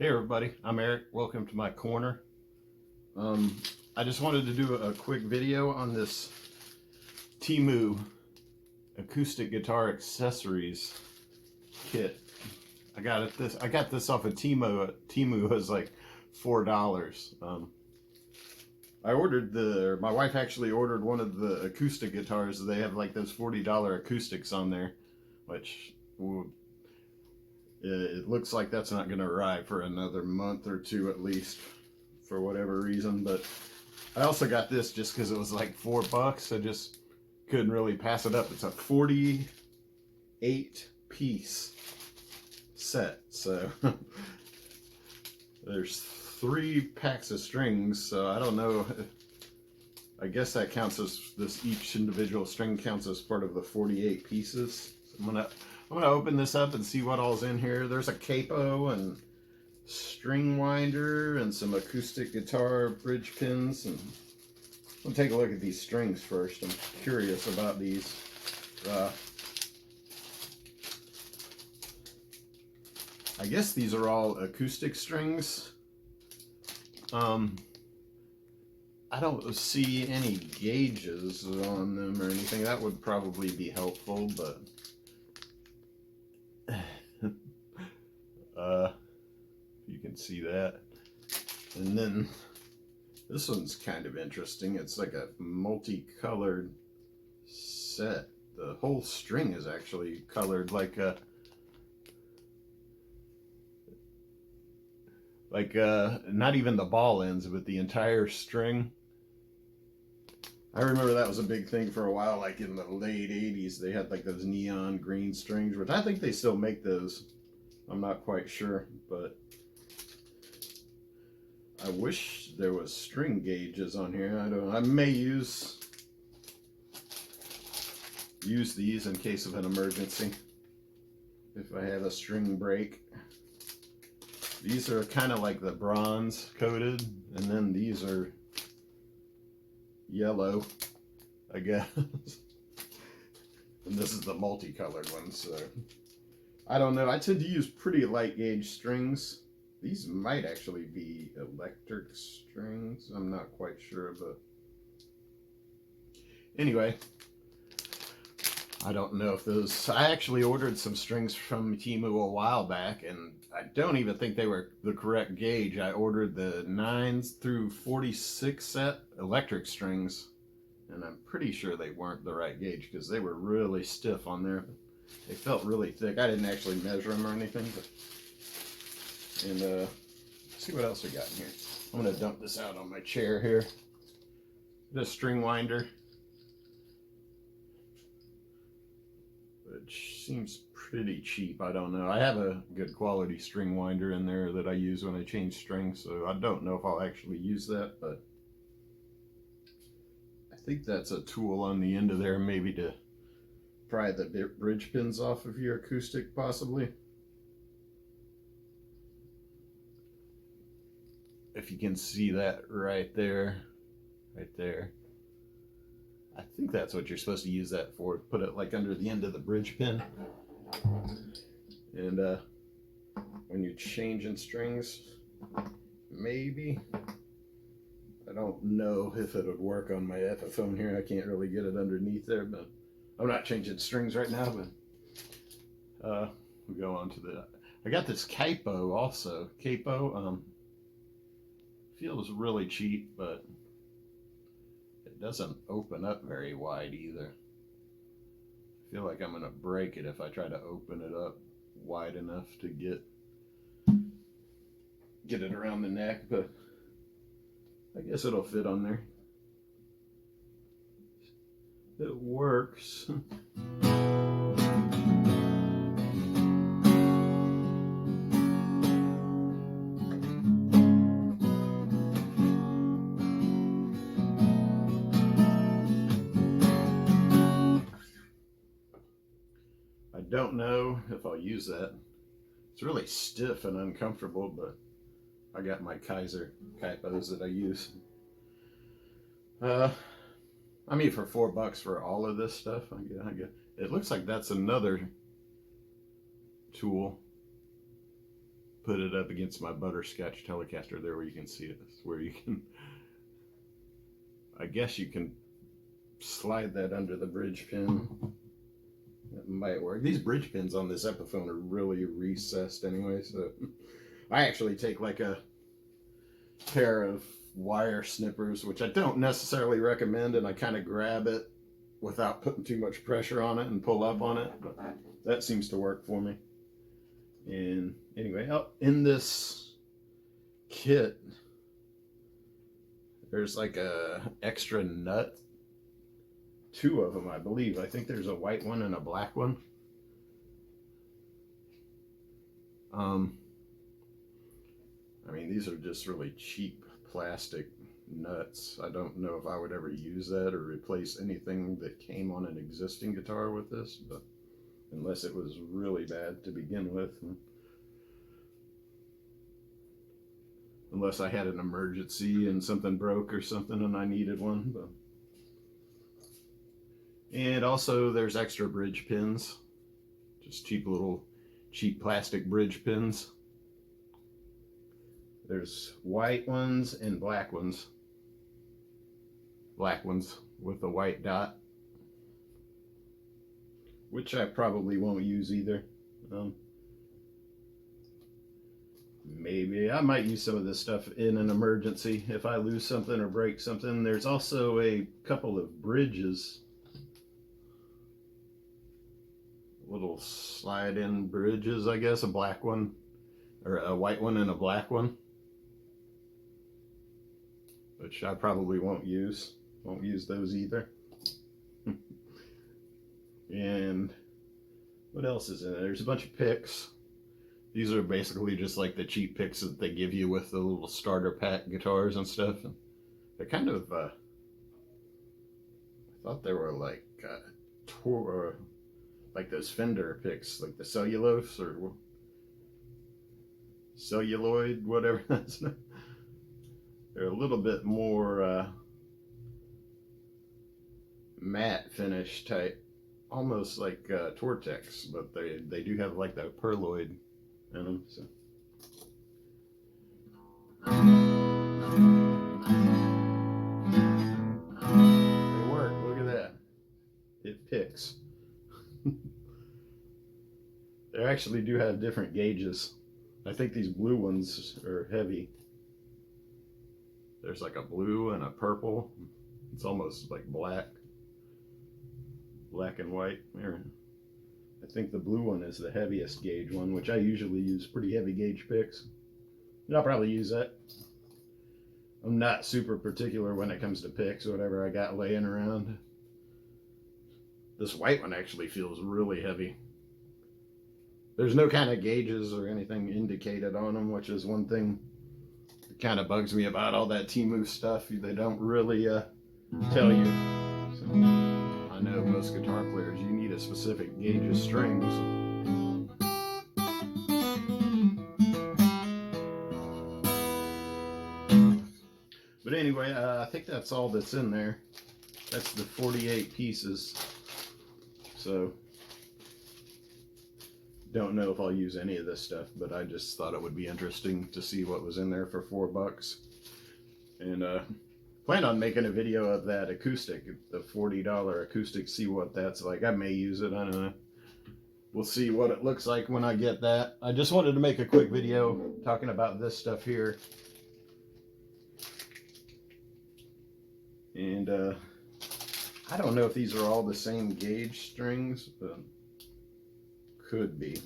Hey everybody, I'm Eric. Welcome to my corner. I just wanted to do a quick video on this TEMU acoustic guitar accessories kit. I got this off of TEMU. TEMU was like $4. My wife actually ordered one of the acoustic guitars. They have like those $40 acoustics on there, which it looks like that's not going to arrive for another month or two at least, for whatever reason. But I also got this just because it was like $4. I just couldn't really pass it up. It's a 48 piece set, so there's 3 packs of strings. So I don't know. I guess that counts as each individual string counts as part of the 48 pieces. So I'm gonna open this up and see what all's in here. There's a capo and string winder and some acoustic guitar bridge pins. And we'll take a look at these strings first. I'm curious about these. I guess these are all acoustic strings. I don't see any gauges on them or anything. That would probably be helpful, but you can see that. And then this one's kind of interesting. It's like a multicolored set. The whole string is actually colored like not even the ball ends, but the entire string. I remember that was a big thing for a while, like in the late 80s. They had like those neon green strings, which I think they still make those. I'm not quite sure, but I wish there was string gauges on here. I don't know. I may use these in case of an emergency if I have a string break. These are kind of like the bronze coated, and then these are yellow, I guess. And this is the multicolored one, so I don't know. I tend to use pretty light gauge strings. These might actually be electric strings. I'm not quite sure, but anyway, I don't know if those... I actually ordered some strings from TEMU a while back, and I don't even think they were the correct gauge. I ordered the 9s through 46 set electric strings, and I'm pretty sure they weren't the right gauge because they were really stiff on there. They felt really thick. I didn't actually measure them or anything, but... And let's see what else we got in here. I'm going to dump this out on my chair here. This string winder, which seems pretty cheap. I don't know. I have a good quality string winder in there that I use when I change strings, so I don't know if I'll actually use that, but I think that's a tool on the end of there, maybe to pry the bridge pins off of your acoustic, possibly. If you can see that right there, I think that's what you're supposed to use that for. Put it like under the end of the bridge pin. And when you're changing strings, maybe. I don't know if it would work on my Epiphone here. I can't really get it underneath there, but I'm not changing strings right now, but we'll go on to the... I got this capo also. Capo, feels really cheap, but it doesn't open up very wide either. I feel like I'm gonna break it if I try to open it up wide enough to get it around the neck, but I guess it'll fit on there. It works. I don't know if I'll use that. It's really stiff and uncomfortable, but I got my Kaiser capos that I use. I mean, for $4 for all of this stuff, I guess. It looks like that's another tool. put it up against my butterscotch Telecaster there where you can see it. It's where you can, I guess you can slide that under the bridge pin. That might work. These bridge pins on this Epiphone are really recessed anyway, so I actually take like a pair of wire snippers, which I don't necessarily recommend, and I kind of grab it without putting too much pressure on it and pull up on it, but that seems to work for me. And anyway, in this kit, there's like a extra nut, 2 of them, I believe. I think there's a white one and a black one. I mean, these are just really cheap plastic nuts. I don't know if I would ever use that or replace anything that came on an existing guitar with this, but unless it was really bad to begin with. Unless I had an emergency and something broke or something and I needed one. But. And also there's extra bridge pins. Just cheap plastic bridge pins. There's white ones and black ones. Black ones with a white dot, which I probably won't use either. Maybe I might use some of this stuff in an emergency if I lose something or break something. There's also a couple of bridges, little slide-in bridges, I guess, a black one, or a white one and a black one, which I probably won't use. Won't use those either. And what else is in there? There's a bunch of picks. These are basically just like the cheap picks that they give you with the little starter pack guitars and stuff. And they're kind of, I thought they were like like those Fender picks, like the cellulose or celluloid, whatever that's. They're a little bit more matte finish type, almost like Tortex, but they do have like that perloid in them. So. They work. Look at that. It picks. They actually do have different gauges. I think these blue ones are heavy. There's like a blue and a purple. It's almost like black and white. I think the blue one is the heaviest gauge one, which I usually use pretty heavy gauge picks. And I'll probably use that. I'm not super particular when it comes to picks, whatever I got laying around. This white one actually feels really heavy. There's no kind of gauges or anything indicated on them, which is one thing that kind of bugs me about all that TEMU stuff. They don't really tell you. So, I know most guitar players, you need a specific gauge of strings. But anyway, I think that's all that's in there. That's the 48 pieces. So, don't know if I'll use any of this stuff, but I just thought it would be interesting to see what was in there for $4. And plan on making a video of that acoustic, the $40 acoustic, see what that's like. I may use it, I don't know. We'll see what it looks like when I get that. I just wanted to make a quick video talking about this stuff here. And I don't know if these are all the same gauge strings, but could be.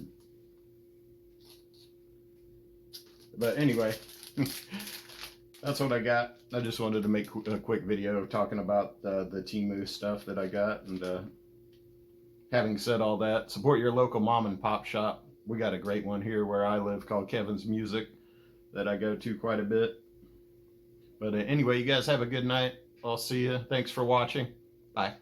But anyway, that's what I got. I just wanted to make a quick video talking about the TEMU stuff that I got. And having said all that, support your local mom and pop shop. We got a great one here where I live called Kevin's Music that I go to quite a bit. But anyway, you guys have a good night. I'll see you. Thanks for watching. Bye.